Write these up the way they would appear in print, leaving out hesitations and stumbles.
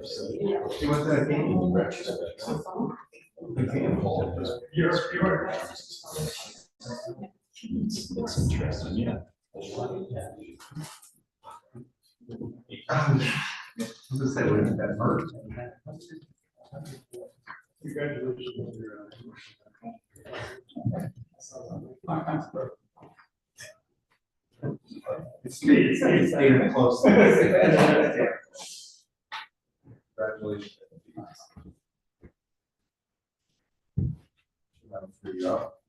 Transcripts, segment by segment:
See what that means? It's interesting, yeah. I was gonna say, what is that hurt? Congratulations. It's staying close. Congratulations. Free you up.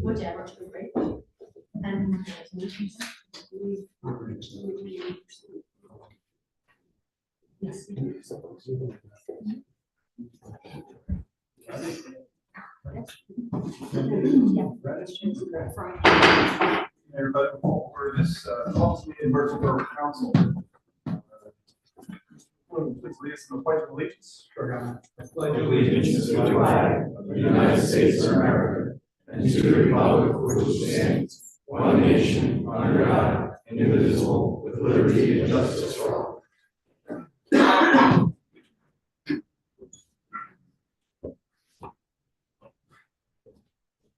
Whichever, great. And yes. Everybody call for this policy meeting, Borough Council. Please lead us in the pledge of allegiance. Pledge allegiance to the flag of the United States of America and to the republic for which it stands, one nation, under God, indivisible, with liberty and justice for all.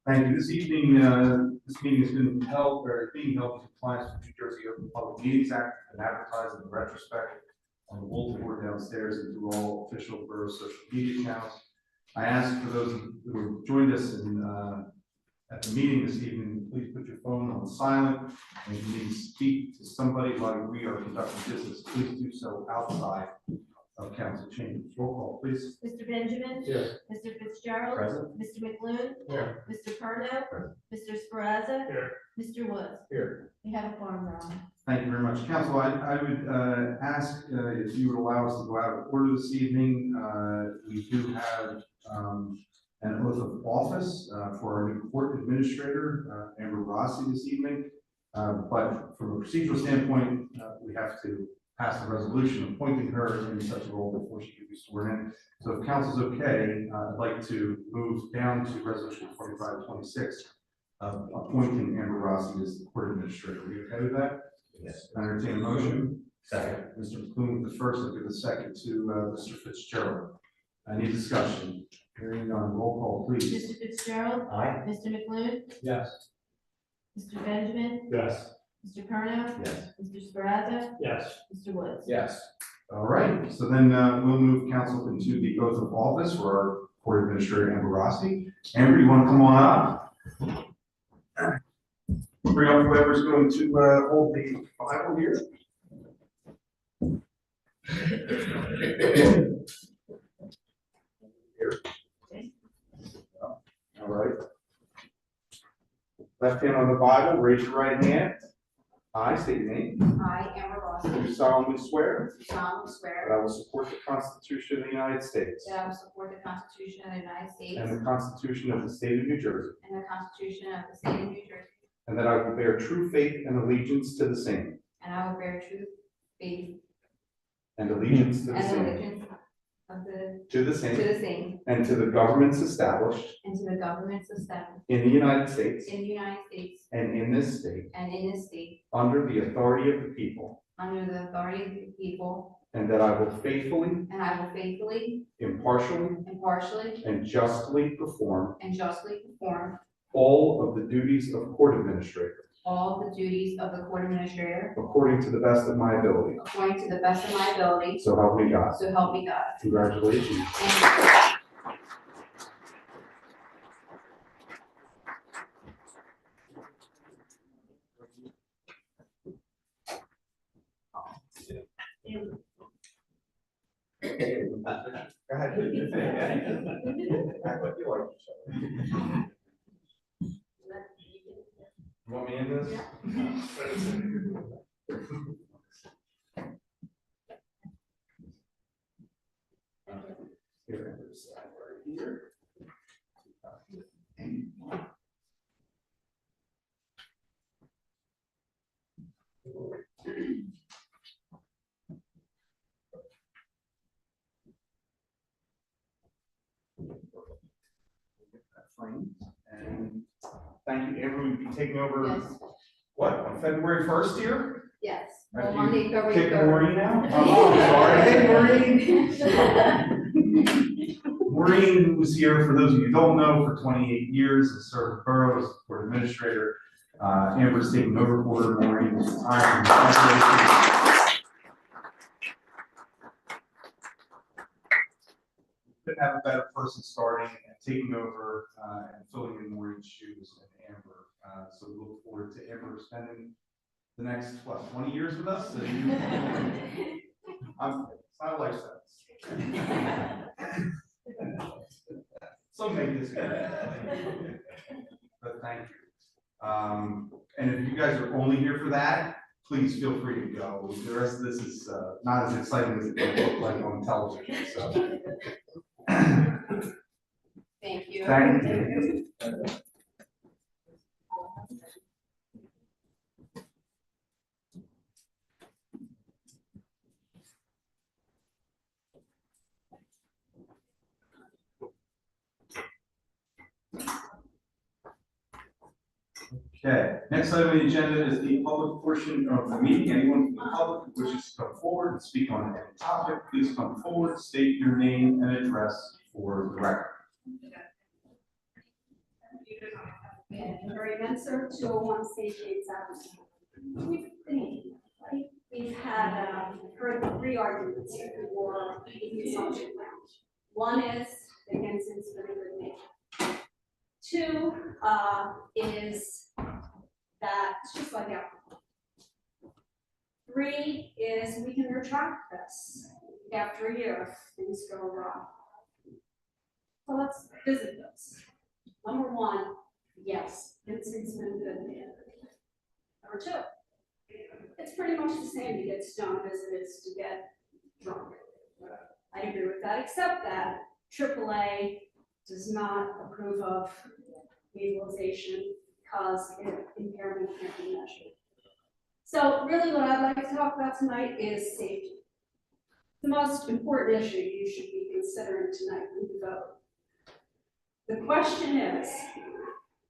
Thank you. This evening, this meeting has been held, or being held in compliance with New Jersey Open Public Meetings Act and advertised in the retrospect on the bulletin board downstairs and through all official borough social media channels. I ask for those who have joined us at the meeting this evening, please put your phone on silent, and if you need to speak to somebody while we are conducting business, please do so outside of council chambers. Roll call, please. Mr. Benjamin. Yes. Mr. Fitzgerald. Present. Mr. McLoone. Here. Mr. Parno. Mr. Sperazza. Here. Mr. Woods. Here. We have a quorum, Your Honor. Thank you very much. Council, I would ask if you would allow us to go out of order this evening. We do have an oath of office for our new court administrator, Amber Rossi, this evening. But from a procedural standpoint, we have to pass a resolution appointing her in such a role before she can be sworn in. So if council's okay, I'd like to move down to resolution 4526, appointing Amber Rossi as the court administrator. Are we okay with that? Yes. I entertain a motion. Second. Mr. McLoone with the first, I'll give the second to Mr. Fitzgerald. Any discussion? Hearing none, roll call, please. Mr. Fitzgerald. Aye. Mr. McLoone. Yes. Mr. Benjamin. Yes. Mr. Parno. Yes. Mr. Sperazza. Yes. Mr. Woods. Yes. All right, so then we'll move council into the oath of office for our court administrator, Amber Rossi. Amber, you want to come on up? Bring up whoever's going to hold the Bible here. Here. All right. Left hand on the Bible, raise your right hand. I state your name. I, Amber Rossi, Do solemnly swear solemnly swear that I will support the Constitution of the United States that I will support the Constitution of the United States and the Constitution of the State of New Jersey, and the Constitution of the State of New Jersey, and that I will bear true faith and allegiance to the same, and I will bear true faith and allegiance to the and same, allegiance of the, to the to same, the same, and to the governments established and to the governments established in the United States in the United States and in this state, and in this state, under the authority of the people, under the authority of the people, and that I will faithfully, and I will faithfully, impartially, impartially, and justly perform all of the duties of court administrator the duties of the court administrator according to the best of my ability. according to the best of my ability, So help me God. so help me God. Congratulations. Thank you. Go ahead. Act like you like each other. You want me in this? Here, this side right here. Frame. And thank you, Amber, will be taking over, Yes. what, on February 1st here? Yes. After Well, Monday, you February kick 3rd. Maureen out? Oh, sorry. Hey, Maureen. Maureen, who was here, for those of you who don't know, for 28 years, has served the borough as court administrator. Amber's taking over for her. Maureen is retiring. Couldn't have a better person starting and taking over and filling in Maureen's shoes and Amber. So we look forward to Amber spending the next, 20 years with us? So it's not a life sentence. Some make this good. But thank you. And if you guys are only here for that, please feel free to go. The rest of this is not as exciting as it might look like on television. So. Thank you. Thank you. Okay, next item on the agenda is the public portion of the meeting. Anyone from the public who wishes to come forward and speak on any topic, please come forward, state your name and address for the record. Mary Menser, 201 St. James Avenue. We've had heard three arguments for the consumption lounge. One is against incident. Two is that it's just like alcohol. Three is we can retract this after a year if things go wrong. So let's visit those. Number one, yes, it's been good. Number two, it's pretty much the same to get stoned as it is to get drunk. I agree with that, except that AAA does not approve of legalization because impairment can't be measured. So really what I'd like to talk about tonight is safety. The most important issue you should be considering tonight when you vote. The question is,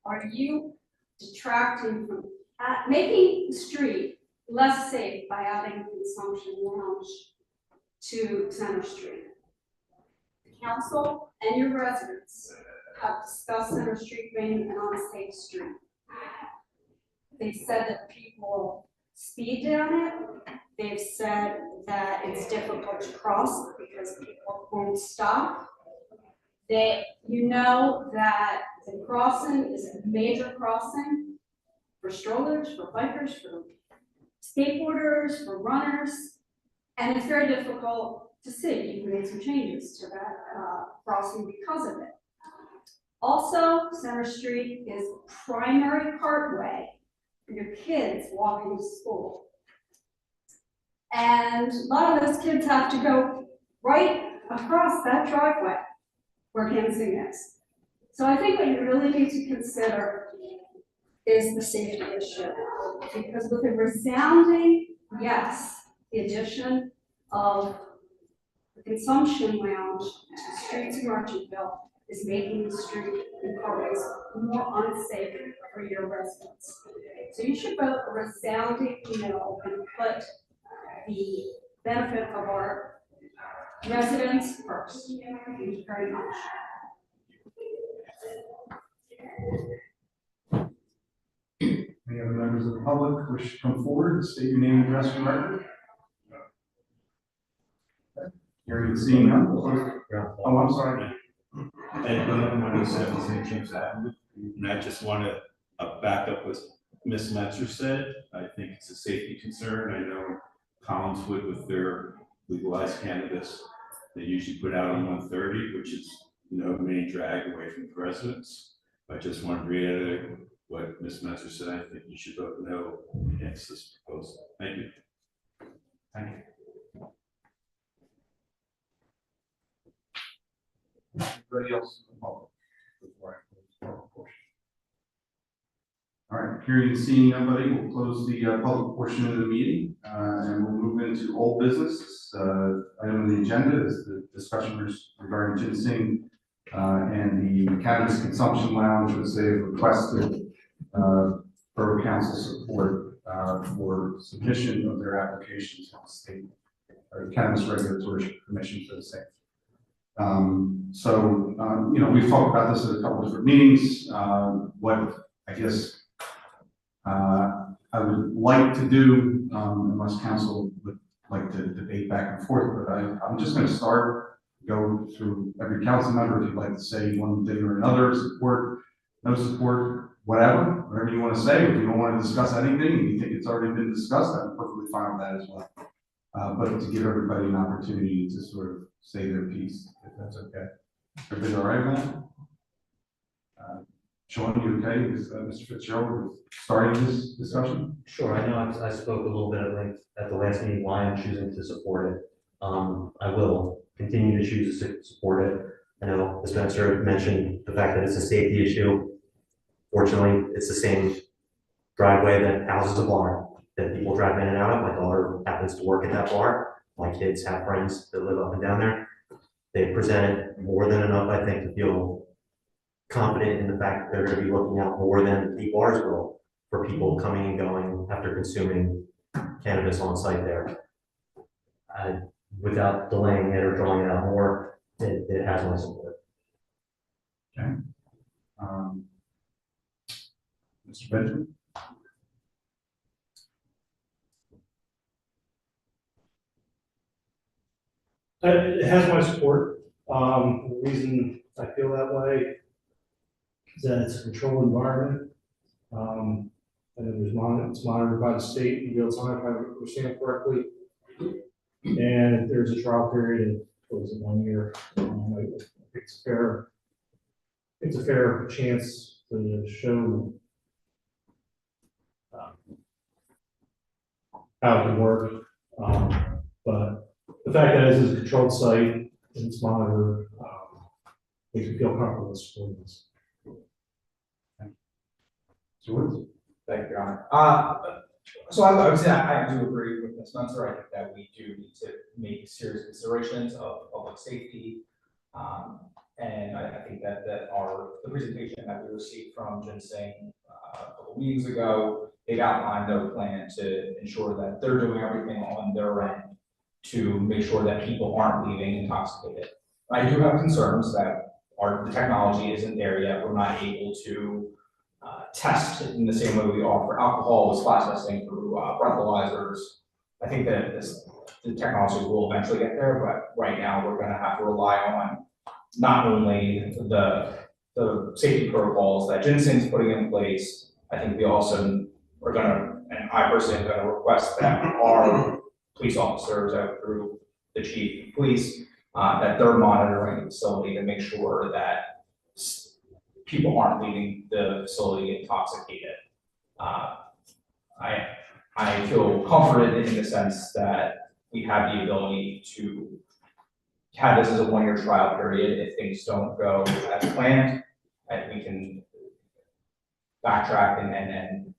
are you detracting from making the street less safe by adding consumption lounge to Center Street? The council and your residents have discussed Center Street being an unsafe street. They've said that people speed down it. They've said that it's difficult to cross because people won't stop. You know that the crossing is a major crossing for strollers, for bikers, for skateboarders, for runners, and it's very difficult to see. You can make some changes to that crossing because of it. Also, Center Street is primary cartway for your kids walking to school. And a lot of those kids have to go right across that driveway where Hansing is. So I think what you really need to consider is the safety issue. Because with a resounding yes, the addition of the consumption lounge to streets in Merchantville is making the street in Corpus more unsafe for your residents. So you should vote a resounding no and put the benefit of our residents first. Thank you very much. Any other members of the public wish to come forward, state your name and address for the record? Hearing and seeing none. Oh, I'm sorry. And my name is 17 James Avenue, and I just want to back up what Ms. Metzer said. I think it's a safety concern. I know Collinswood with their legalized cannabis, they usually put out on 130, which is, you know, main drag away from the residents. I just want to reiterate what Ms. Metzer said. I think you should vote no against this proposal. Thank you. Thank you. Anybody else in the public? Before I close the public portion? All right, hearing and seeing nobody, we'll close the public portion of the meeting, and we'll move into old business. Item on the agenda is the discussion regarding ginseng and the cannabis consumption lounge, which they have requested Borough Council support for submission of their applications to the state or Cannabis Regulatory Commission for the same. You know, we've talked about this at a couple of different meetings. What I guess I would like to do, unless council would like to debate back and forth, but I'm just going to start, go through every council member. If you'd like to say one thing or another, support, no support, whatever you want to say. If you don't want to discuss anything and you think it's already been discussed, I'm perfectly fine with that as well. But to give everybody an opportunity to sort of say their piece, if that's okay. Everybody all right with that? Sean, you okay with Mr. Fitzgerald with starting this discussion? Sure, I know I spoke a little bit at length at the last meeting why I'm choosing to support it. I will continue to choose to support it. I know Ms. Spencer mentioned the fact that it's a safety issue. Fortunately, it's the same driveway that houses a bar that people drive in and out of. My daughter happens to work at that bar. My kids have friends that live up and down there. They presented more than enough, I think, to feel confident in the fact that they're going to be looking out more than the bars will for people coming and going after consuming cannabis on site there. Without delaying it or drawing it out more, it has my support. Okay. Mr. Benjamin? It has my support. The reason I feel that way is that it's a controlled environment. And it's monitored by the state in real time, if I understand correctly. And if there's a trial period, it goes in 1 year. I think it's a fair chance to show how it can work. But the fact that this is a controlled site and it's monitored, makes me feel comfortable with supporting this. Mr. Woods? Thank you, Your Honor. So I would say I do agree with Ms. Spencer. I think that we do need to make serious considerations of public safety. And I think that the presentation that we received from Ginseng a couple of meetings ago, they've outlined their plan to ensure that they're doing everything on their end to make sure that people aren't leaving intoxicated. I do have concerns that the technology isn't there yet. We're not able to test in the same way we offer alcohol with splash testing through breathalyzers. I think that the technology will eventually get there, but right now we're going to have to rely on not only the safety protocols that Ginseng's putting in place. I think we also are going to, and I personally am going to request that our police officers out through the chief of police, that they're monitoring the facility to make sure that people aren't leaving the facility intoxicated. I feel comforted in the sense that we have the ability to have this as a 1-year trial period. If things don't go as planned, and we can backtrack and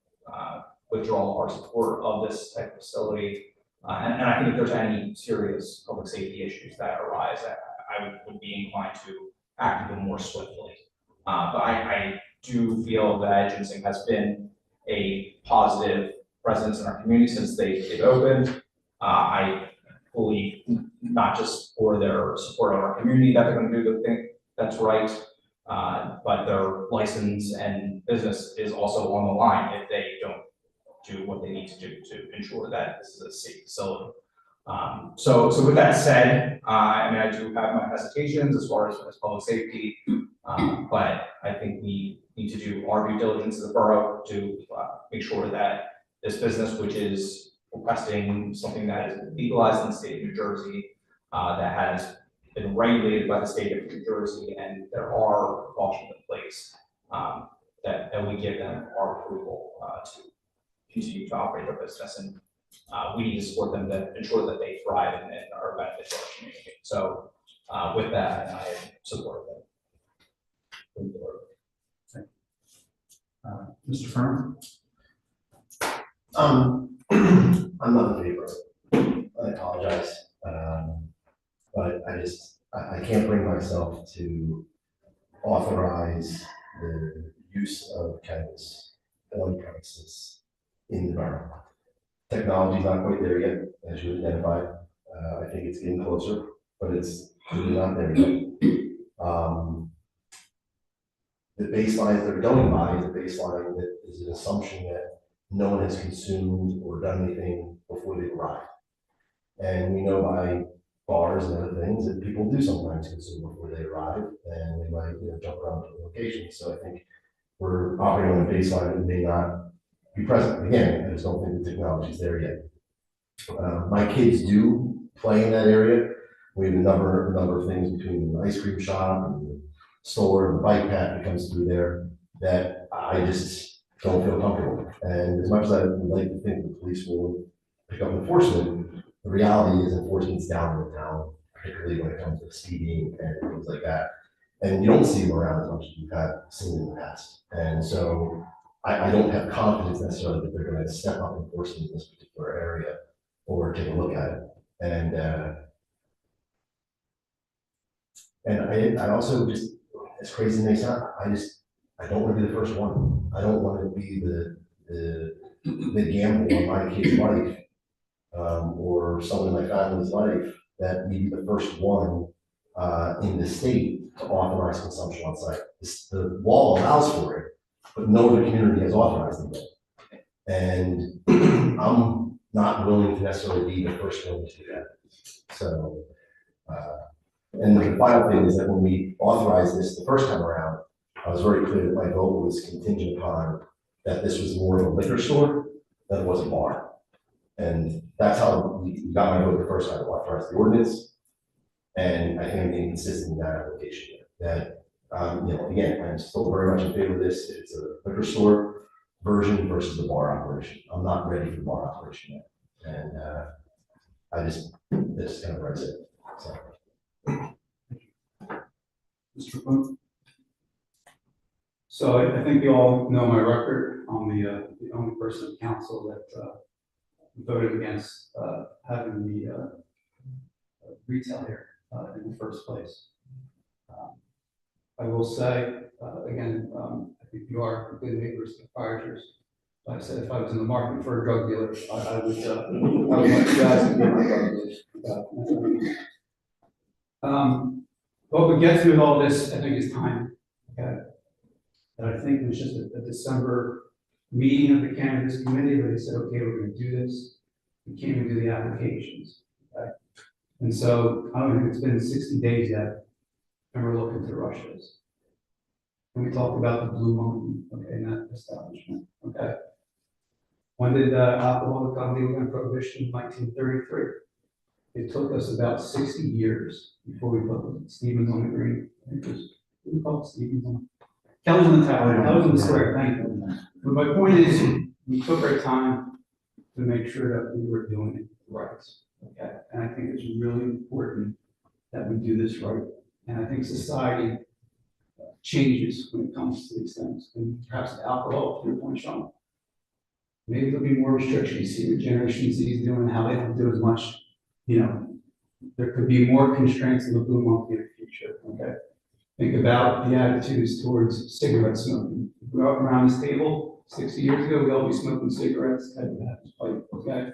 withdraw our support of this type of facility. And I think if there's any serious public safety issues that arise, I would be inclined to act even more swiftly. But I do feel that Ginseng has been a positive presence in our community since they've opened. I fully, not just for their support of our community that they're gonna do the thing that's right, but their license and business is also on the line if they don't do what they need to do to ensure that this is a safe facility. So with that said, I mean, I do have my hesitations as far as public safety, but I think we need to do our due diligence as a borough to make sure that this business, which is requesting something that is legalized in the state of New Jersey, that has been regulated by the state of New Jersey, and there are precautions in place, that we give them our approval to continue to operate their business, and we need to support them to ensure that they thrive and are a benefit to our community. So with that, I support them. Mr. Furman? I'm not in favor of it. I apologize. But I can't bring myself to authorize the use of cannabis on premises in the borough. Technology's not quite there yet, as you identified. I think it's getting closer, but it's really not there yet. The baseline they're going by is a baseline that is an assumption that no one has consumed or done anything before they arrive. And we know by bars and other things that people do sometimes consume before they arrive, and they might, jump around to locations. So I think we're operating on a baseline that may not be present. Again, I just don't think the technology is there yet. My kids do play in that area. We have a number of things between the ice cream shop and the store and the bike path that comes through there that I just don't feel comfortable. And as much as I would like to think the police will pick up enforcement, the reality is enforcement's down in the town, particularly when it comes to speeding and things like that. And you don't see them around as much as you've seen in the past. And so I don't have confidence necessarily that they're going to step up enforcement in this particular area or take a look at it. And I also just, as crazy as it may sound, I don't want to be the first one. I don't want to be the gamble on my kid's life, or someone in my family's life that may be the first one in the state to authorize consumption on site. The law allows for it, but no other community has authorized it yet. And I'm not willing to necessarily be the first one to do that. So, and the final thing is that when we authorized this the first time around, I was very clear that my vote was contingent upon that this was more of a liquor store than it was a bar. And that's how we got my vote the first time to authorize the ordinance. And I think I'm being consistent in that application. That, again, I'm still very much in favor of this. It's a liquor store version versus the bar operation. I'm not ready for the bar operation yet. And this is kind of where I sit. So. Mr. Boone? So I think you all know my record. I'm the only person in council that voted against having the retail here in the first place. I will say, again, I think you are good neighbors to the proprietors. Like I said, if I was in the market for a drug dealer, I would want you guys to be my drug dealers. What we get through with all this, I think, is time. Okay. And I think it was just a December meeting of the cannabis committee where they said, okay, we're going to do this. We can't even do the applications. Okay. And so I don't think it's been 60 days yet, and we're looking to rush this. And we talked about the Blue Mountain, okay, in that establishment. Okay. When did alcohol become legal in prohibition? In 1933. It took us about 60 years before we put Stevens on the green. I think it was, what do we call it? Stevens on Kelly's on the tower. I was on the square. Thank you. But my point is, we took our time to make sure that we were doing it right. Okay. And I think it's really important that we do this right. And I think society changes when it comes to these things. And perhaps the alcohol, to your point, Sean. Maybe there'll be more restrictions. See what Generation Z is doing, how they don't do as much. There could be more constraints in the Blue Monkey in the future. Okay. Think about the attitudes towards cigarette smoking. We grew up around this table 60 years ago, we all be smoking cigarettes. Like okay?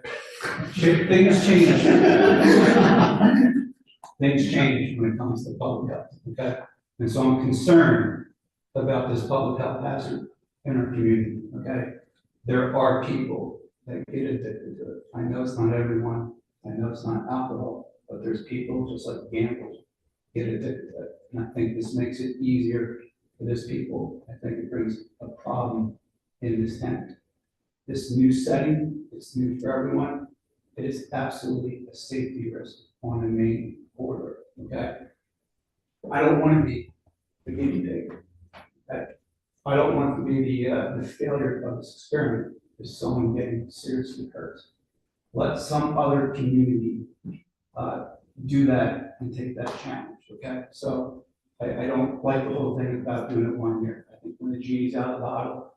Things change. Things change when it comes to public health, okay? And so I'm concerned about this public health hazard in our community, okay? There are people that get addicted to it. I know it's not everyone, I know it's not alcohol, but there's people just like gamblers get addicted to it. And I think this makes it easier for this people. I think it brings a problem in this town. This new setting, it's new for everyone. It is absolutely a safety risk on the main corridor, okay? I don't want to be the guinea pig. Okay? I don't want to be the failure of this experiment. Is someone getting seriously hurt? Let some other community do that and take that challenge, okay? So I don't like the whole thing about doing it 1 year. I think when the genie's out of the bottle,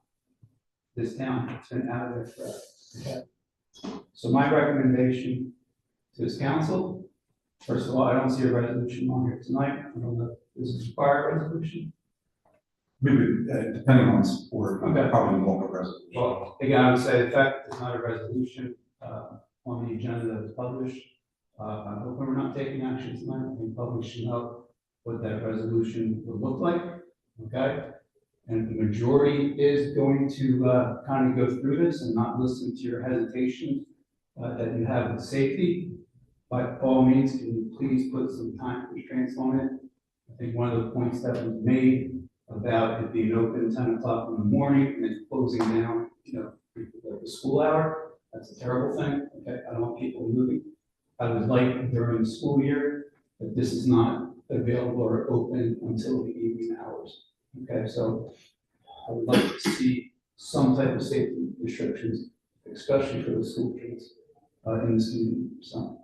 this town has been out of there forever, okay? So my recommendation to this council, first of all, I don't see a resolution on here tonight. I don't know, does it require a resolution? We would, depending on support, Okay. probably walk a resolution. Well, again, I would say the fact it's not a resolution on the agenda that was published. I'm hoping we're not taking action tonight. We publish should know what that resolution would look like, okay? And the majority is going to kind of go through this and not listen to your hesitation that you have with safety. By all means, can you please put some time constraints on it? I think one of the points that was made about it being open 10 o'clock in the morning and then closing down, like the school hour, that's a terrible thing, okay? I don't want people moving. I would like during the school year that this is not available or open until the evening hours, okay? So I would like to see some type of safety restrictions, especially for the school kids in this community, so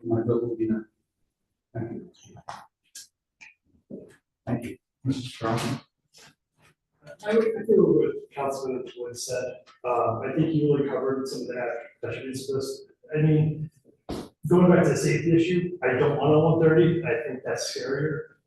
my vote will be no. Thank you. Thank you. Mr. Strauss? I agree with what Councilman Wood said. I think he really covered some of the attributes of this. I mean, going back to the safety issue, I don't want a 130. I think that's scarier.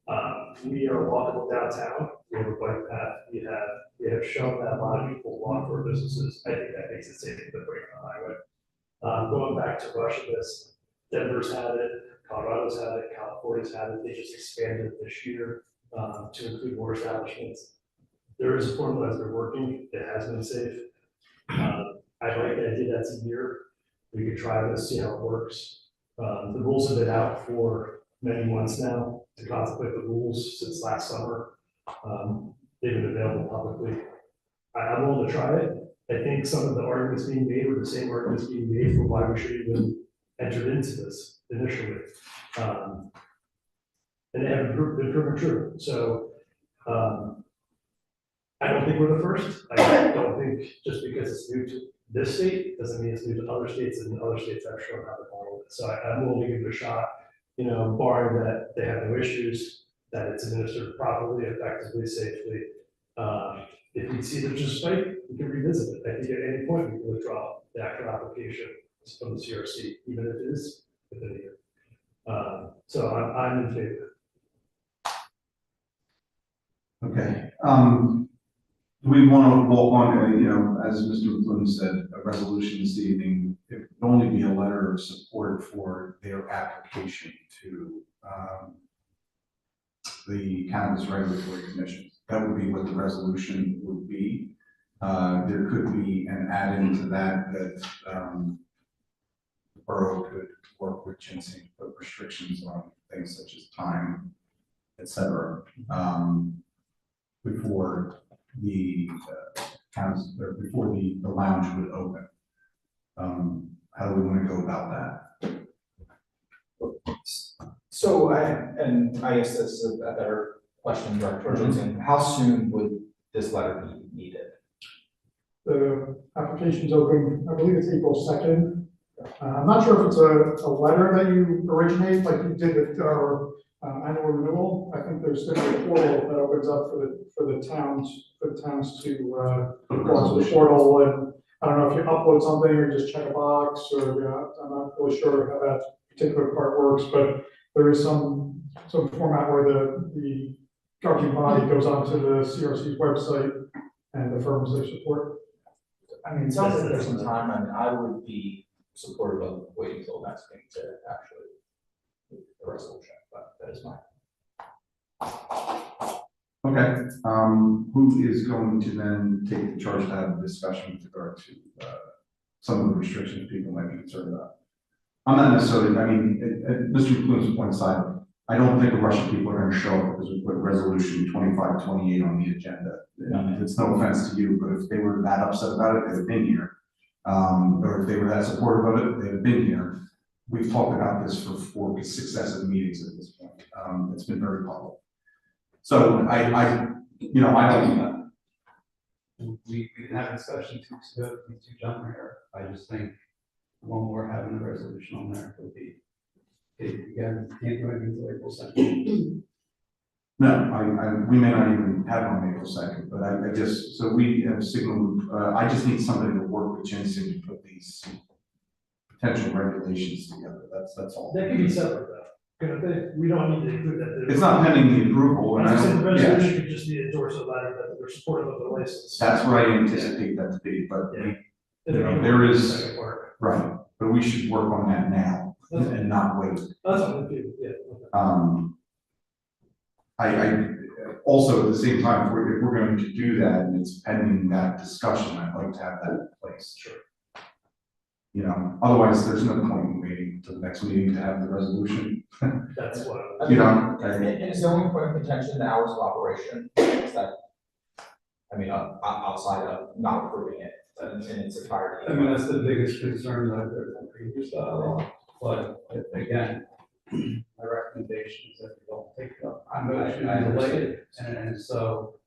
We are walkable downtown. We have a bike path. We have shown that a lot of people walk for businesses. I think that makes it safe to break on the highway. Going back to Russia's, Denver's had it, Colorado's had it, California's had it. They just expanded this year to include more establishments. There is a formula that's been working. It has been safe. I like the idea that's a year. We could try this, see how it works. The rules have been out for many months now to contemplate the rules since last summer. They've been available publicly. I'm willing to try it. I think some of the arguments being made were the same arguments being made for why we should even enter into this initially. And they haven't been proven true. So I don't think we're the first. I don't think just because it's new to this state doesn't mean it's new to other states, and other states have shown how to follow it. So I'm willing to give it a shot, barring that they have no issues, that it's administered properly, effectively, safely. If we see there's a spike, we can revisit it. I think at any point we can withdraw the actual application from the CRC, even if it is within a year. So I'm in favor. Okay. Do we want to walk on, as Mr. McClune said, a resolution this evening? It would only be a letter of support for their application to the Cannabis Regulatory Commission. That would be what the resolution would be. There could be an add-in to that the borough could work with Ginseng to put restrictions on things such as time, et cetera, before the before the lounge would open. How do we want to go about that? So I guess this is a better question, Director Johnson. How soon would this letter be needed? The application's open, I believe it's April 2nd. I'm not sure if it's a letter that you originate, like you did with our annual renewal. I think there's going to be a portal that opens up for the towns to go onto the portal, and I don't know if you upload something or just check a box, or I'm not really sure how that particular part works, but there is some format where the governing body goes onto the CRC's website and affirms their support. I mean, it sounds like there's some time, I mean, I would be supportive of waiting until next meeting to actually make the resolution, but that is my. Okay, who is going to then take the charge to have a discussion with regard to, some of the restrictions people might be concerned about? I'm not necessarily, I mean, Mr. McClune's point aside, I don't think a rush of people are gonna show up because we put resolution 2528 on the agenda. And it's no offense to you, but if they were that upset about it, they'd have been here. Or if they were that supportive of it, they'd have been here. We've talked about this for 4 successive meetings at this point. It's been very public. So I don't, We had a discussion 2 weeks ago, these two gentlemen here. I just think one more having a resolution on there would be, again, can't do anything until April 2nd. no, we may not even have it on April 2nd, but I just, so we have signaled, I just need somebody to work with Jensen to put these potential regulations together. That's all. That could be separate though. We don't need to include that. It's not pending the approval, and I I said the don't, yeah, resolution could just be endorsed a letter that we're supportive of the license. that's what I anticipate that to be, but Yeah. there is- Second part. right, but we should work on that now and not wait. That's what we do, yeah. I also, at the same time, if we're going to do that and it's pending that discussion, I'd like to have that in place. Sure. You know, otherwise, there's no point in waiting till the next meeting to have the resolution. That's what. You know, And is the only point of contention the hours of operation? Is that, I mean, outside of not approving it in its entirety? I mean, that's the biggest concern that I've heard from previous dialogue, but again, my recommendation is that we don't take it up. I delay it, and so,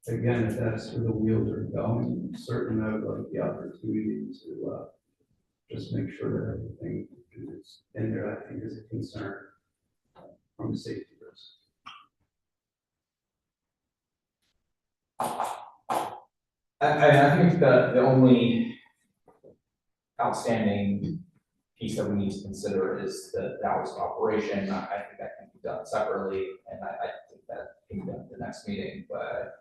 again, if that's where the wheels are going, certainly I would like the opportunity to, just make sure that everything is in there, I think is a concern from a safety risk. I think the only outstanding piece that we need to consider is the hours of operation. I think that can be done separately, and I think that can be done at the next meeting, but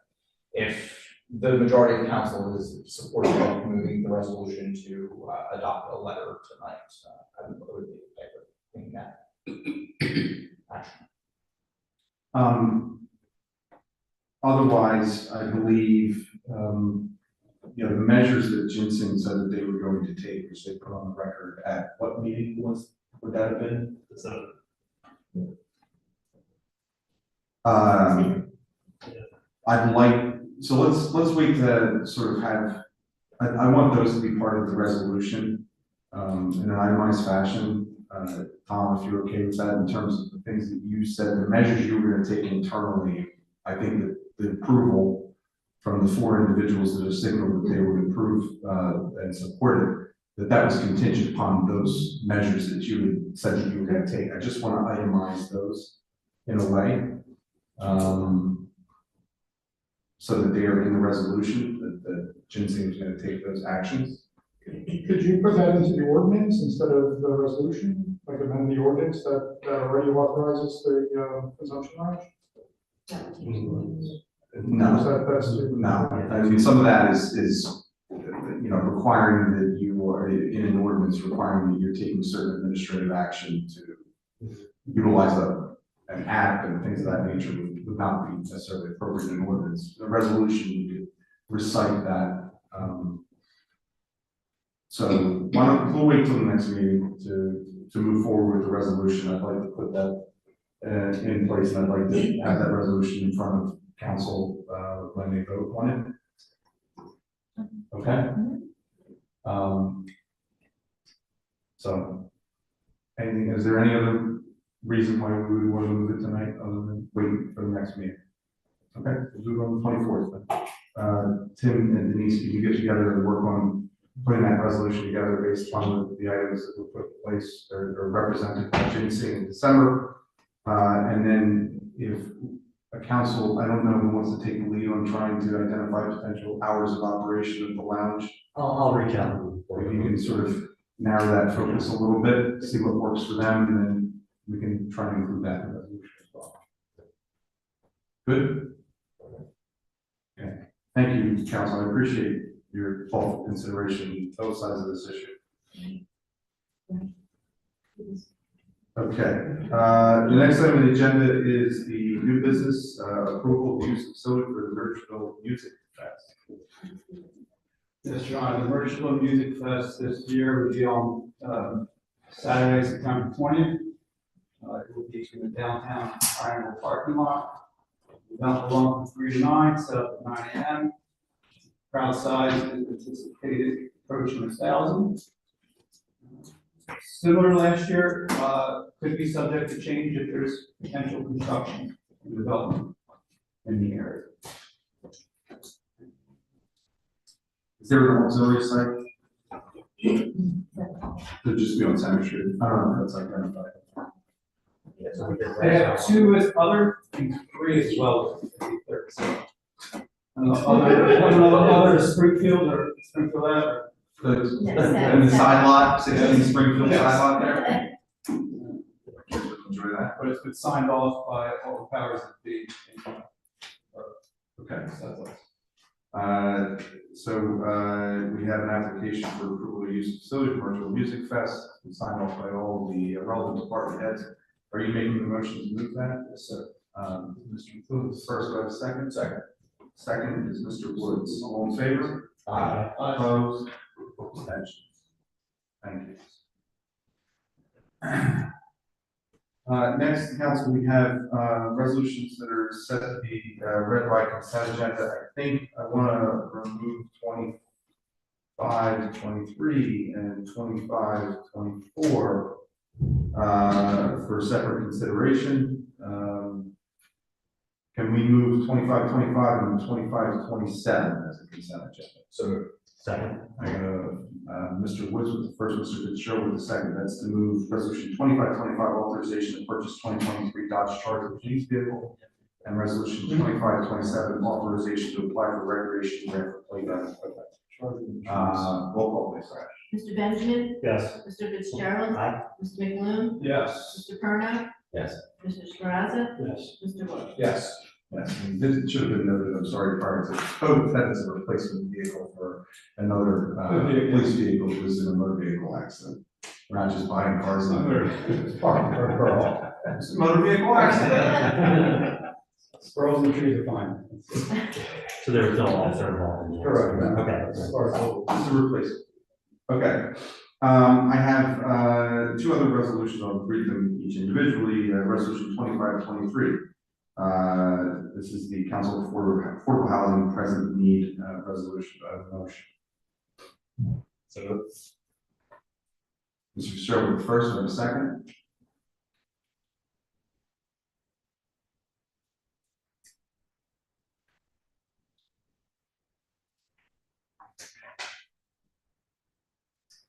if the majority of the council is supportive of moving the resolution to adopt a letter tonight, I would be in favor of taking that action. Otherwise, I believe, the measures that Jensen said that they were going to take, which they put on the record at what meeting would that have been? I'd like, so let's wait to sort of have, I want those to be part of the resolution, in an itemized fashion. Tom, if you're okay with that, in terms of the things that you said, the measures you were gonna take internally, I think that the approval from the 4 individuals that have signaled that they would approve, and support it, that was contingent upon those measures that you had said that you were gonna take. I just wanna itemize those in a way. So that they are in the resolution, that Ginseng is gonna take those actions. Could you put that into the ordinance instead of the resolution, like amend the ordinance that already authorizes the consumption lounge? No, That's no, I mean, some of that is, requiring that you are in an ordinance, requiring that you're taking certain administrative action to utilize an app and things of that nature would not be necessarily appropriate in an ordinance. The resolution, you could recite that. So we'll wait till the next meeting to move forward with the resolution. I'd like to put that in place, and I'd like to have that resolution in front of council when they vote on it. Okay? So, is there any other reason why we would want to move it tonight, other than waiting for the next meeting? Okay, we'll move on the 24th then. Tim and Denise, can you get together and work on putting that resolution together based on the items that were put in place or represented by Ginseng in December? And then if a council, I don't know who wants to take the lead on trying to identify potential hours of operation of the lounge. I'll reach out. If you can sort of narrow that focus a little bit, see what works for them, and then we can try and include that in the resolution as well. Good? Okay. Thank you, council. I appreciate your thoughtful consideration, both sides of this issue. Okay, the next item on the agenda is the new business, approval of use of facility for the Birchville Music Fest. Yes, Your Honor, the Birchville Music Fest this year will be on, Saturday, September 20th. It will be in the downtown Triangle parking lot. The event will run from 3 to 9, set up at 9 a.m. Crowd size is anticipated approaching 1,000. Similar to last year, could be subject to change if there's potential construction and development in the area. Is there an auxiliary site? Could just be on Center Street. I don't know if that's identified. Yeah, so we did They have last 2 as other and 3 as well. Other Springfield or Springfield Ave. And the side lot, 16 Springfield Yes. side lot there? Enjoy that. But it's been signed off by all the powers that be. Okay. So We have an application for approval to use facility for Virtual Music Fest, and signed off by all the relevant department heads. Are you making the motion to move that? Yes, sir. Mr. Woods, first, do I have a second? Second. Second is Mr. Woods. All in favor? Aye. Opposed? Abstentions? Thank you. Next, council, we have resolutions that are set to be read by consent agenda. I think I want to remove 25, 23, and 25, 24 for separate consideration. Can we move 25, 25, and 25, 27 as a consent agenda? So Second. I got Mr. Woods with the first, Mr. Fitzgerald with the second. That's to move resolution 2525 authorization to purchase 2023 Dodge Charger police vehicle, and resolution 2527 authorization to apply for recreation grant for playground equipment. Roll call, please. Mr. Benjamin, Yes. Mr. Fitzgerald, Aye. Mr. McBloom, yes. Mr. Perno, Yes. Mr. Sharaza, Yes. Mr. Wood. Yes. Yes, and this should have been noted, I'm sorry, prior to code, that is a replacement vehicle for another police vehicle who was in a motor vehicle accident. We're not just buying cars that are parked for all. It's a motor vehicle accident. Squirrels in the trees are fine. So there was no officer involved in this? Correct. Okay. This is a replacement. Okay. I have 2 other resolutions. I'll read them each individually. Resolution 2523. This is the Council for Affordable Housing Present Need resolution. I have a motion. So, Mr. Fitzgerald first, and a second.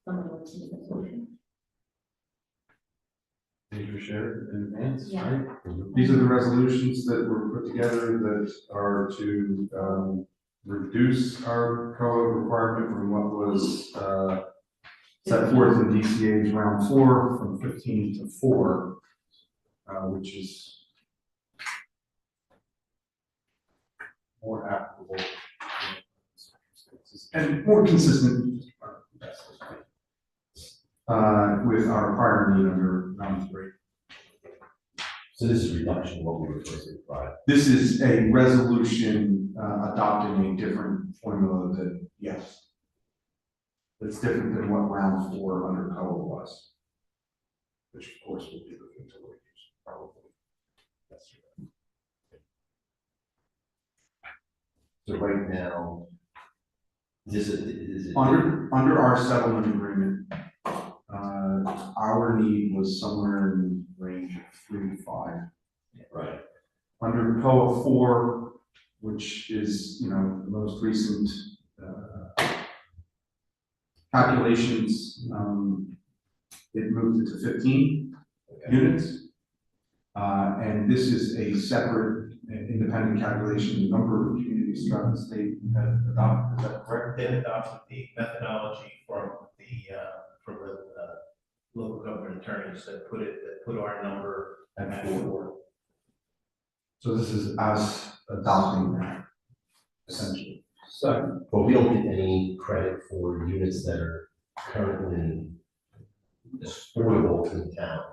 Someone wants to make a motion. These were shared in advance, Yeah. right? These are the resolutions that were put together that are to reduce our COA requirement from what was set forth in DCA's round 4 from 15 to 4, which is more applicable and more consistent with our prior need under round 3. So this is reduction of what we were supposed to provide. This is a resolution adopting a different formula that, yes. It's different than what round 4 under COA was. Which of course will be the thing to use, probably. That's true. So right now, is it? Under our settlement agreement, our need was somewhere in the range of 3 to 5. Right. Under COA 4, which is, the most recent calculations, it moved it to 15 units. And this is a separate independent calculation. The number of communities throughout the state have adopted, is that correct? They adopted the methodology from the local government attorneys that put our number At 4. So this is us adopting that, essentially. So, But we don't get any credit for units that are currently affordable in town.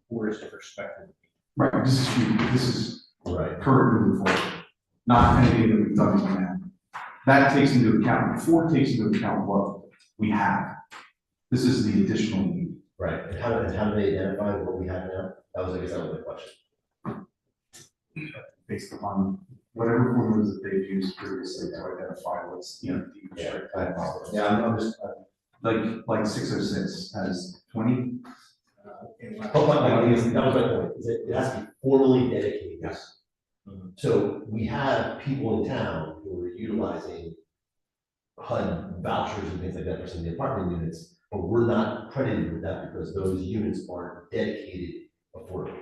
Where's the perspective? Right, this is Right. current moving forward, not anything that we've done right now. That takes into account, before it takes into account what we have. This is the additional need. Right, and how do they identify what we have now? I guess that was the question. Based upon whatever formulas that they've used previously to identify what's, you know, deep restricted. Yeah, I'm just, Like 606 has 20. that was my point, is it has to be formally dedicated. Yes. So we have people in town who are utilizing HUD vouchers and things like that for some of the apartment units, but we're not credited with that because those units aren't dedicated affordable.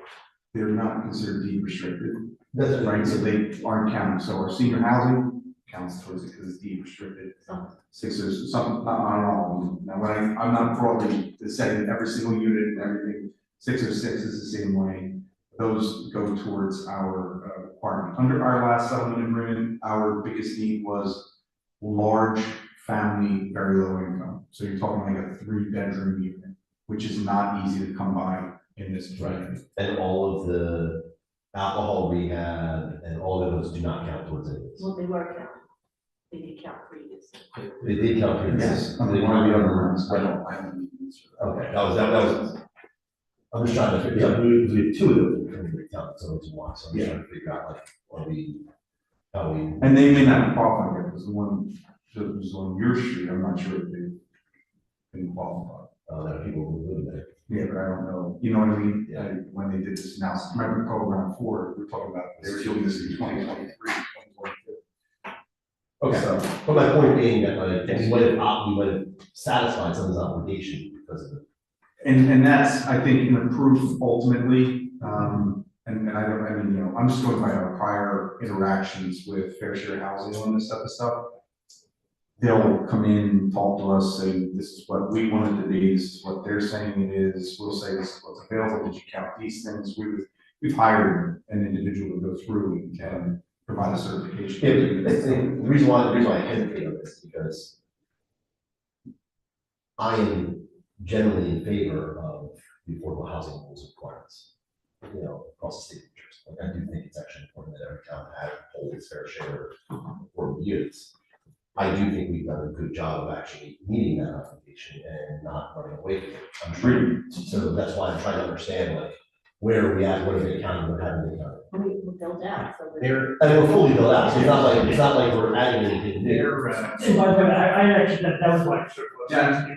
They're not considered deed restricted, That's right? So they aren't counted. So our senior housing counts towards it because it's deed restricted. Six or some, not all. Now, when I'm not broadly saying every single unit and everything, 606 is the same way. Those go towards our requirement. Under our last settlement agreement, our biggest need was large family, very low income. So you're talking like a 3-bedroom unit, which is not easy to come by in this community. And all of the alcohol rehab and all of those do not count towards it. Well, they were counted. They did count previously. They did count here. Yes, They under one of the other ones, I don't. Okay, that was, I'm just trying to figure out, we have two of those, we can count some into one, so I'm just trying to figure out like, how we. And they may not qualify because the one that was on your street, I'm not sure if they can qualify. There are people who live there. Yeah, but I don't know, you know what I mean? When they did this analysis, remember code around 4, we were talking about, they were doing this in 2023, 2022. Okay, So, but my point being that like, we might have satisfied some of this obligation because of it. and that's, I think, an proof ultimately, and I mean, you know, I'm just going by our prior interactions with Fair Share Housing on this type of stuff. They'll come in, talk to us, say, this is what we want it to be, this is what they're saying it is, we'll say this is what's available, did you count these things? We've hired an individual to go through and provide a certification. Yeah, the reason why I hesitate on this is because I am generally in favor of the affordable housing rules requirements, you know, across the state of New Jersey. Like, I do think it's actually important that every town hold its fair share of affordable units. I do think we've done a good job of actually meeting that obligation and not running away from it. I'm sure. So that's why I'm trying to understand, like, where are we at, what are they counting, what haven't they counted? We're built out, so we're. And we're fully built out, so it's not like we're adding anything new. So by the way, I actually, that was my concern,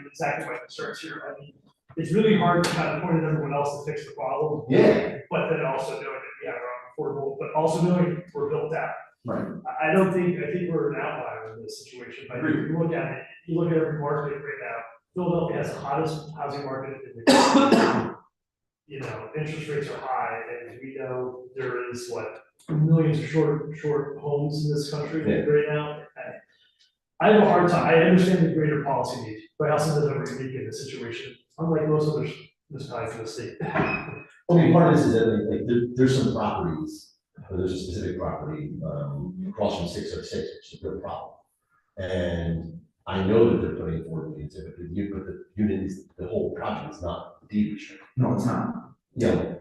exactly my concerns here. I mean, it's really hard to kind of point at everyone else to fix the problem. Yeah. But then also knowing that we have our own affordable, but also knowing we're built out. Right. I think we're an outlier in this situation, but if you look at it, you look at every market right now, Philadelphia has the hottest housing market in the country. You know, interest rates are high, and we know there is what, millions of short homes in this country right now. And I have a hard time, I understand the greater policy need, but I also know that we're unique in this situation, unlike most other municipalities in the state. I mean, part of this is that like there's some properties, there's a specific property across from 606, which is a real problem. And I know that they're putting affordable units in, but the unit is, the whole project is not deed restricted. No, it's not. Yeah.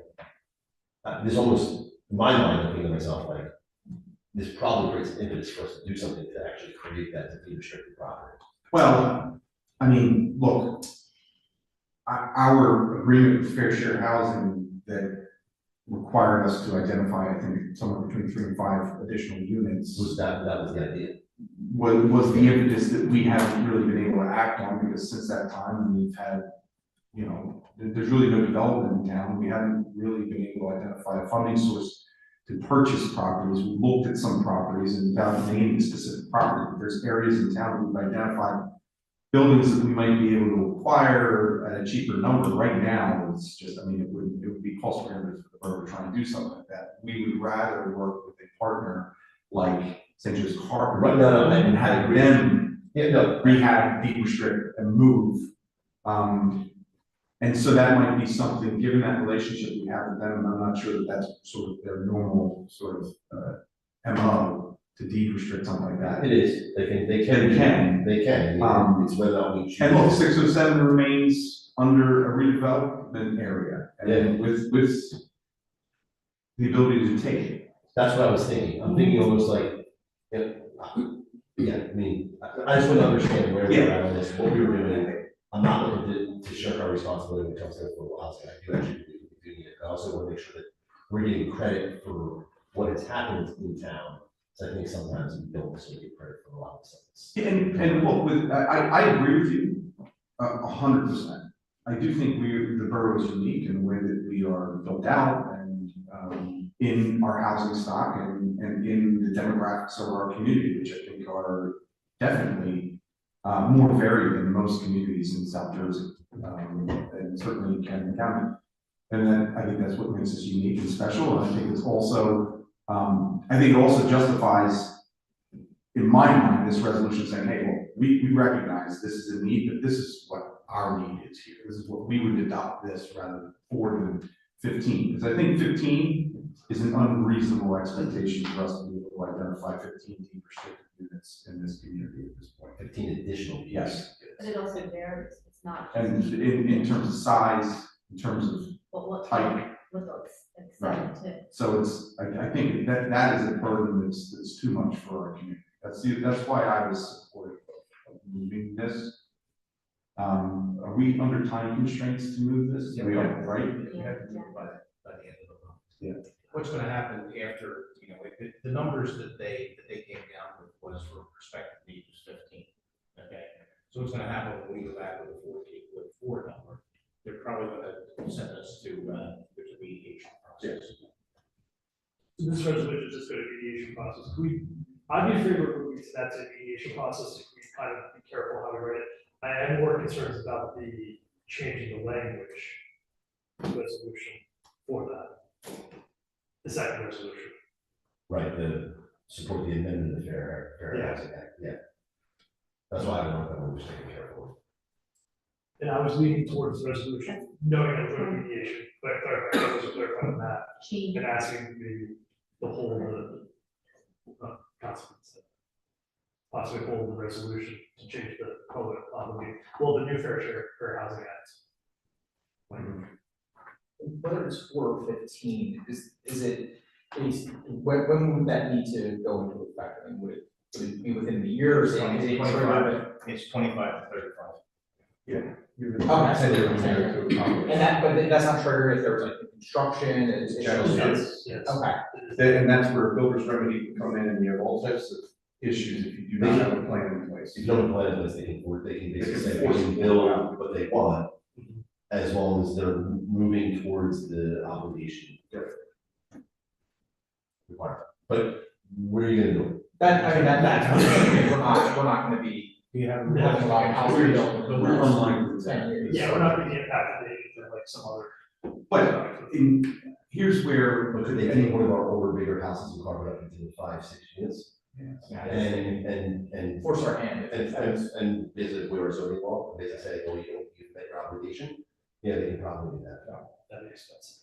There's almost, in my mind, I'm thinking to myself, like, this probably creates an impetus for us to do something to actually create that deed restricted property. Well, I mean, look, our agreement with Fair Share Housing that required us to identify, I think, somewhere between 3 and 5 additional units. That was the idea. Was the impetus that we haven't really been able to act on, because since that time, we've had, you know, there's really no development in town. We haven't really been able to identify a funding source to purchase properties. We looked at some properties and without naming a specific property, there's areas in town we've identified buildings that we might be able to acquire at a cheaper number. Right now, it's just, I mean, it would be cost prohibitive for the borough to try and do something like that. We would rather work with a partner like St. Joe's Carpenter. Right, no, and have them rehab, deed restrict, and move. And so that might be something, given that relationship we have with them, I'm not sure that that's sort of their normal sort of MO to deed restrict something like that. It is, they can, They can. it's whether or not we choose. And look, 607 remains under a redevelopment area, and with the ability to take it. That's what I was thinking, I'm thinking almost like, yeah, I mean, I just want to understand where we're at on this, what we were doing. I'm not looking to shirk our responsibility when it comes to affordable housing, I do actually believe we do need it, I also want to make sure that we're getting credit for what has happened in town. So I think sometimes we don't necessarily get credit for a lot of stuff. And look, I agree with you 100%. I do think the borough is unique in the way that we are built out and in our housing stock and in the demographics of our community, which I think are definitely more varied than most communities in South Jersey, and certainly in Camden County. And then I think that's what makes us unique and special. And I think it's also, I think it also justifies, in my mind, this resolution saying, hey, well, we recognize this is a need, but this is what our need is here. This is what we would adopt this rather than 4 than 15. Because I think 15 is an unreasonable expectation for us to be able to identify 15 deed restricted units in this community at this point. 15 additional. Yes. But it also varies, it's not. And in terms of size, in terms of What type. what looks exciting too. So it's, I think that is a burden that's too much for our community. That's why I was supportive of moving this. Are we under time constraints to move this? Yeah, We we are, are. right? We have to do it by the end of the month. Yeah. What's gonna happen after, the numbers that they came down with was for prospective needs was 15, okay? So what's gonna happen when we go back with a 14, with a 4 number, they're probably gonna send us to, there's a mediation process. So this resolution is just going to mediation process. I'd be in favor of moving to that to mediation process if we kind of be careful how we write it. I am more concerned about the changing the language resolution for that. The second resolution. Right, the support the amendment of the Fair Yeah. Housing Act, yeah. That's why I want to take careful. And I was leaning towards the resolution, knowing that we're going to mediation, but clarify on that Change. and asking the whole consequence. Possibly hold the resolution to change the code on the new Fair Housing Act. Whether it's 4 or 15, is it, when would that need to go into effect? I mean, would it be within the year or is it? 25, it's 25 to 35. Yeah. Okay. And that, but that's not triggered if there was like construction, it's. Yes. Okay. And that's where builder's remedy can come in, and you have all types of issues if you do not have a plan in place. If you don't have a plan in place, they can basically say, they can build what they want, as long as they're moving towards the obligation. Requirement. But where are you gonna do it? That's, we're not gonna be. Do you have? Having a lot of house rebuild. We're unlikely to. 10 years. Yeah, we're not going to be impacted like some other. But here's where. But could they take one of our older, bigger houses and carve it up into 5, 6 units? Yeah. And Force our hand. and basically where it's zoning law, basically say, well, you've met your obligation, yeah, they can probably do that. That'd be expensive.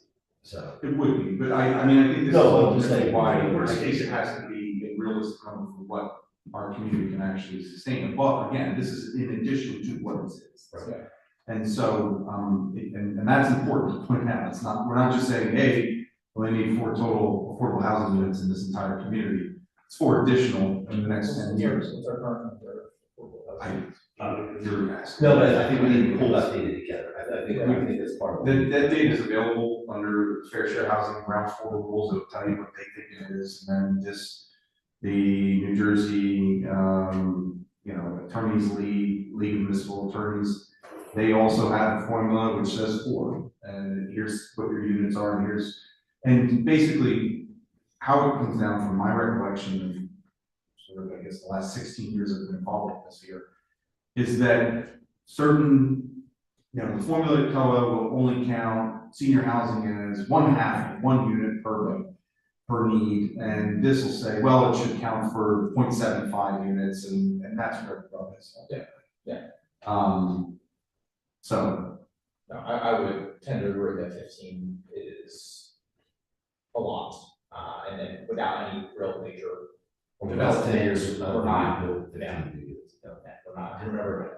So, It would be, but I mean, I think this is No, I'm just ultimately saying, why, in in worst worst case, it has to be a realistic number for what our community can actually sustain. But again, this is in addition to what it is. Right. And so, and that's important to point out. It's not, we're not just saying, hey, we need 4 total affordable housing units in this entire community. It's 4 additional in the next 10 years. What's our current number? You're asking. no, but I think we need to pull that data together, I think that's part of it. That data is available under fair share housing round 4 rules. It'll tell you what they think it is. And then the New Jersey, Attorneys League of Municipal Attorneys, they also have a formula which says 4. And here's what your units are, and basically how it comes down from my recollection of sort of, I guess, the last 16 years I've been involved with this here, is that certain, the formula at COA will only count senior housing as 1/2 unit per need, and this will say, well, it should count for 0.75 units, and that's where the rub is. Yeah. So. No, I would tend to agree that 15 is a lot, and then without any real major The last 10 years, We're not. built Yeah. 15 units. Okay, we're not, I remember.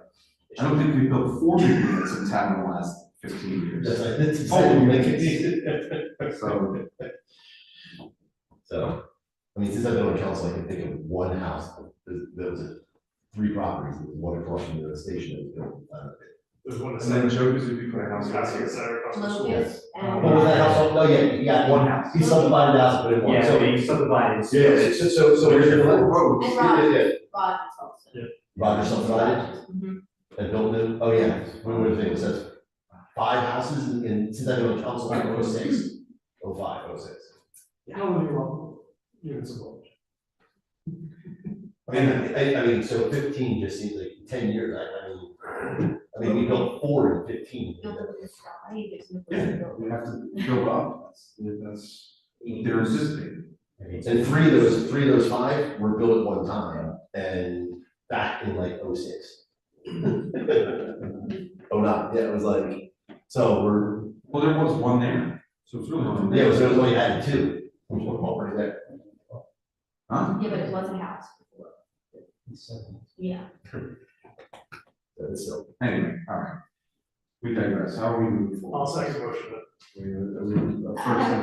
I don't think we built 40 units in town in the last 15 years. That's exactly what it So, So, I mean, since I've been on council, I can think of one house, there was 3 properties, there was one across from the station that was built. There's one and that's. then the joke is if you put a house out here. Locust and. What was that house? Oh, yeah, you got One house. He subdivided the house, but in one. Yeah, So- we subdivided. Yeah, so where's the Roads. And Yeah, Rogers also. Roger subdivided Mhm. and built new, oh, yeah, what were the things, that's 5 houses in, since I've been on council, like 06, 05, 06. How many units of village? I mean, so 15 just seems like 10 years, I mean, we built 4 in 15. Built with this stuff. I need this. Yeah, we have to build up, that's, they're existing. And 3 of those 5 were built at one time, and back in like 06. Oh, no, yeah, it was like, so we're, Well, there was one there, so it's really only. yeah, so it was only added 2. Which one already there? Huh? Yeah, but it was a house before. Yeah. So, Anyway, all right. We digress, how are we moving forward? I'll second motion. First I have and a a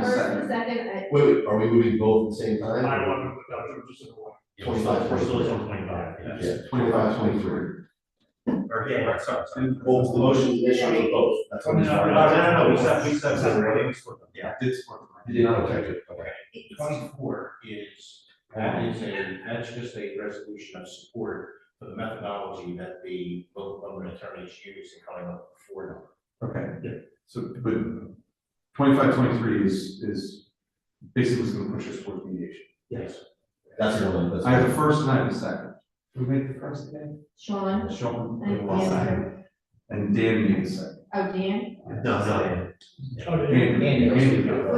first second. and a second. wait, are we moving both at the same time? I want to, no, just in one. 25, We're still on 25. Yeah, 25, 23. Or, yeah, right, sorry. Both the motion initially for both. That's what I'm No, we said, Yeah, I did support the. You did not, okay, good, okay. 24 that's just a resolution of support for the methodology that the local government attorneys use in coming up with 4 number. Okay, yeah, so, but 25, 23 is basically what's gonna push us towards mediation. Yes. That's the one. I have a first and I have a second. Who made the first again? Sean Sean. and One second. Dan. And Dan made the second. Oh, Dan. No, Which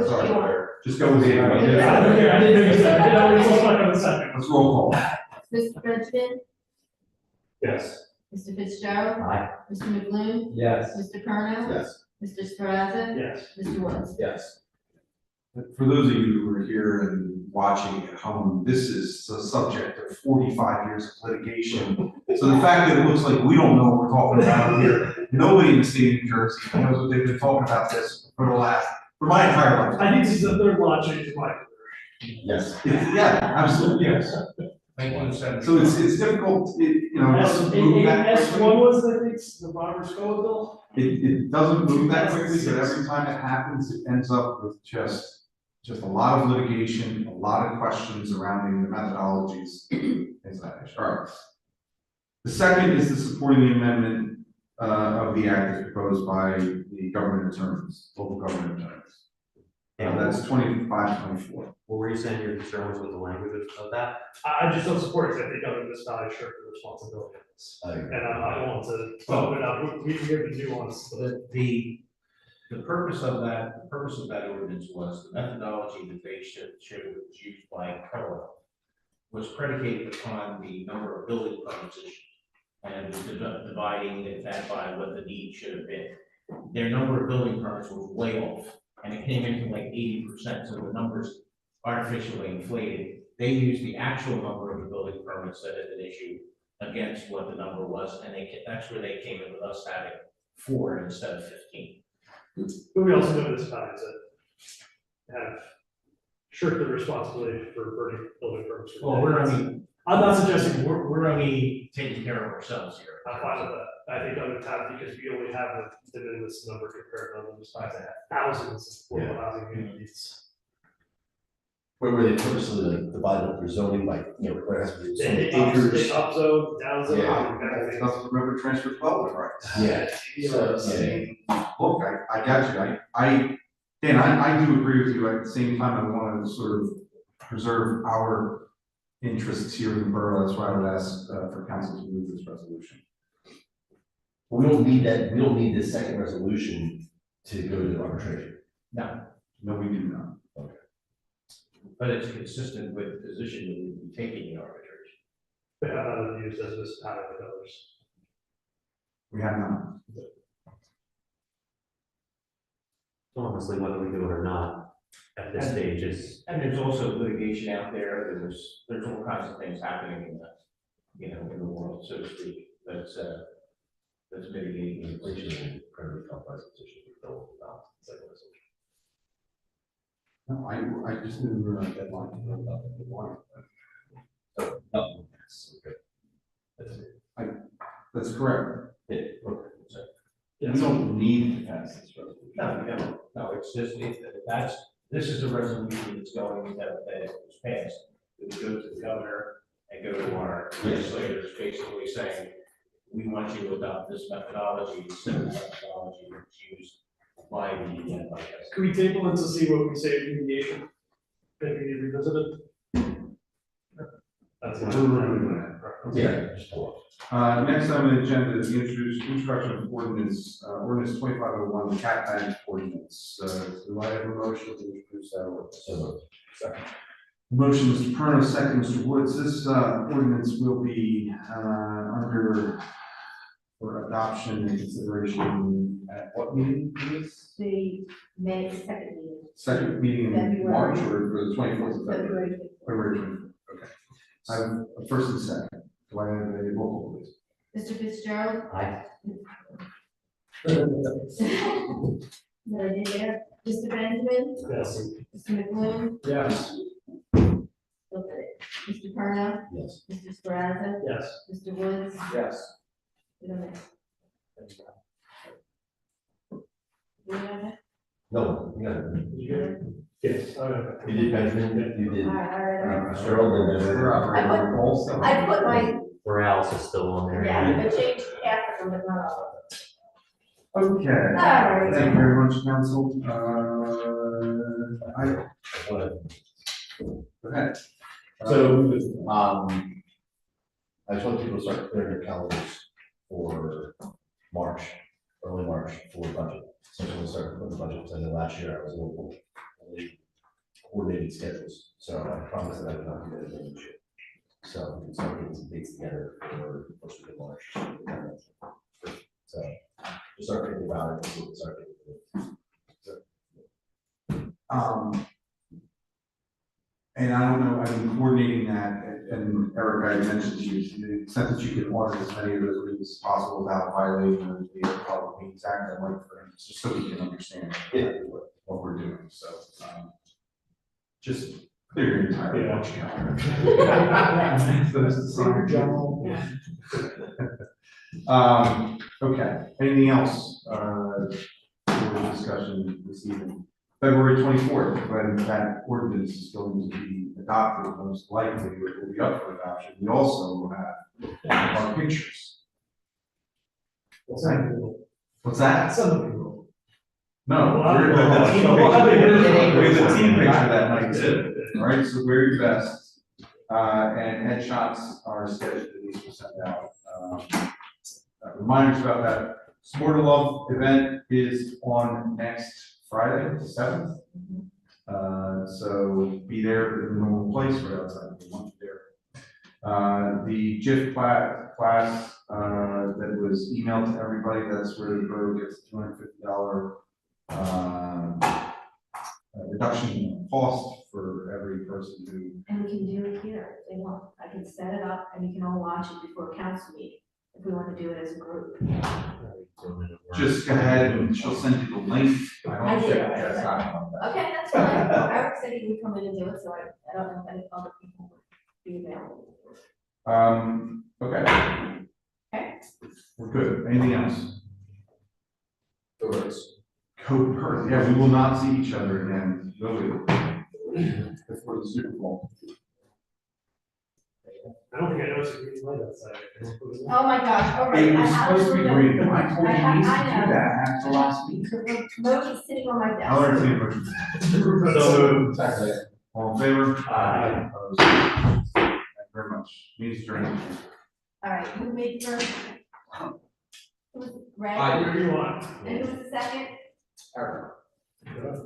Sorry. Dan? Just go with Dan. I didn't know you said, I didn't know you said on the second. Let's roll call. Mr. Bridgeman, Yes. Mr. Fitzgerald. Aye. Mr. McBloom, Yes. Mr. Colonel. Yes. Mr. Straza. Yes. Mr. Woods. Yes. For those of you who are here and watching at home, this is the subject of 45 years of litigation. So the fact that it looks like we don't know what we're talking about here, nobody in the state of New Jersey knows what they've been talking about this for my entire life. I think this is the third law change in my career. Yes. Yeah, absolutely, yes. 1970. So it's difficult, S move that S quickly. one was, I think, the Robert's Code bill. It doesn't move that quickly, but every time it happens, it ends up with just a lot of litigation, a lot of questions surrounding the methodologies, things like that. All right. The second is the supporting the amendment of the act as proposed by the government attorneys, local government attorneys. That's 25, 24. What were you saying your concern was with the language of that? I just don't support it, I think other municipalities shirk the responsibility of this. I agree. And I want to, but now, we give the nuance, but The purpose of that ordinance was the methodology that they showed was used by Borough was predicated upon the number of building permits issued. And it was dividing that by what the need should have been. Their number of building permits was way off, and it came into like 80%, so the numbers artificially inflated. They used the actual number of the building permits that had been issued against what the number was, and that's where they came in with us having 4 instead of 15. But we also know municipalities that have shirked the responsibility for burning building permits. Well, I'm not suggesting we're only taking care of ourselves here. I'm fine with that. I think other towns, because we only have a de minimis number compared to other municipalities that have thousands of affordable housing units. Where they purposely like divided up their zoning by, where it has to be so many They acres. up zone, down zone, Yeah. everything. Doesn't remember transfer development rights. Yeah. Look, I got you. I do agree with you. At the same time, I want to sort of preserve our interests here in the borough. That's why I would ask for council to move this resolution. We don't need that, we don't need this second resolution to go to arbitration. No, No, we do not. but it's consistent with the position that we'd be taking in arbitration. They have other views as this pattern with others. We have not. Honestly, whether we do it or not, at this stage is, And there's also litigation out there, there's all kinds of things happening in the, you know, in the world, so to speak, that's mitigating the inflation and incredibly complex position we built about civilization. No, I just knew we were on a deadline to build up the water. Oh, that's okay. That's it. That's correct. Yeah, okay, so, We don't need to pass this resolution. no, it's just, this is a resolution that's going that was passed. It would go to the governor and go to our legislators, basically saying, we want you to adopt this methodology, similar methodology that's used by the, Can we table it to see what we say in mediation? Maybe we need to revisit it. that's We're not. reviewing that. Yeah. Just hold Next on the agenda is the introduction of ordinance 2501, the cat bag ordinance. Do I have a motion to introduce that ordinance? So, second. Motion, Mr. Perna, second, Mr. Woods. This ordinance will be under for adoption and consideration at what meeting is? The May second meeting. Second meeting in February. March or the 24th of February? February. February 24th, okay. I have a first and second. Do I have a roll call, please? Mr. Fitzgerald? Aye. Mary there. Mr. Benjamin? Yes. Mr. McLuhan? Yes. Okay. Mr. Perna? Yes. Mr. Sparazza? Yes. Mr. Woods? Yes. You don't have- You don't have it? No, yeah. Yes. You did Benjamin, you did All right. Cheryl, and then. I put my, Morales is still on there. yeah, I changed half of them, but not all of them. Okay. right. Thank you very much, council. Go ahead. So, I just want people to start clearing their calendars for March, early March for budget. So we'll start with the budget, because I know last year I was a little coordinated schedules, so I promise that I would not do that again this year. So we can start getting some dates together for first week of March. So just start thinking about it, and we'll start getting. And I don't know, I've been coordinating that, and Eric, I mentioned to you, to the extent that you can audit as many of those meetings as possible without violating the Public Meetings Act, I'd like for him, just so we can understand what we're doing, so, just clear your entire watch calendar. So that's the same. General. Okay, anything else, for discussion this evening? February 24th, when that ordinance is going to be adopted, most likely it will be up for adoption. We also will have our pictures. What's that? What's that? Some. No, Well, we're well, the team well, picture. We're the team picture that night too. All right, so wear your best. And headshots are scheduled to be sent out. Reminders about that Sport of Love event is on next Friday, the 7th. So be there in the normal place right outside if you want to there. The GIF class that was emailed to everybody, that's where the borough gets $250 reduction in cost for every person who. And we can do it here if they want. I can set it up and you can all watch it before council meeting, if we want to do it as a group. Just go ahead and she'll send you the link. I did. Yes, I- Okay, that's fine. Eric said he would come in and do it, so I don't know if any other people would be available. Okay. Okay. We're good. Anything else? Doors. Code per, yeah, we will not see each other again, will we? Before the Super Bowl. I don't think I noticed a green light outside. Oh my gosh, all right. It I was have supposed to be know. green. I told you I we used to know. do that after last week. The remote is sitting on my desk. I'll entertain a motion. So moved. All in favor? Aye. Opposed? Thank you very much. Means adjourned. All right, who made the first? Who was Greg? Whatever you want. And who was the second? Sure. Okay.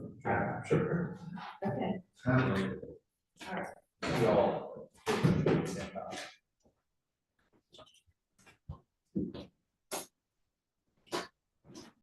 Kind of like it. All right. We all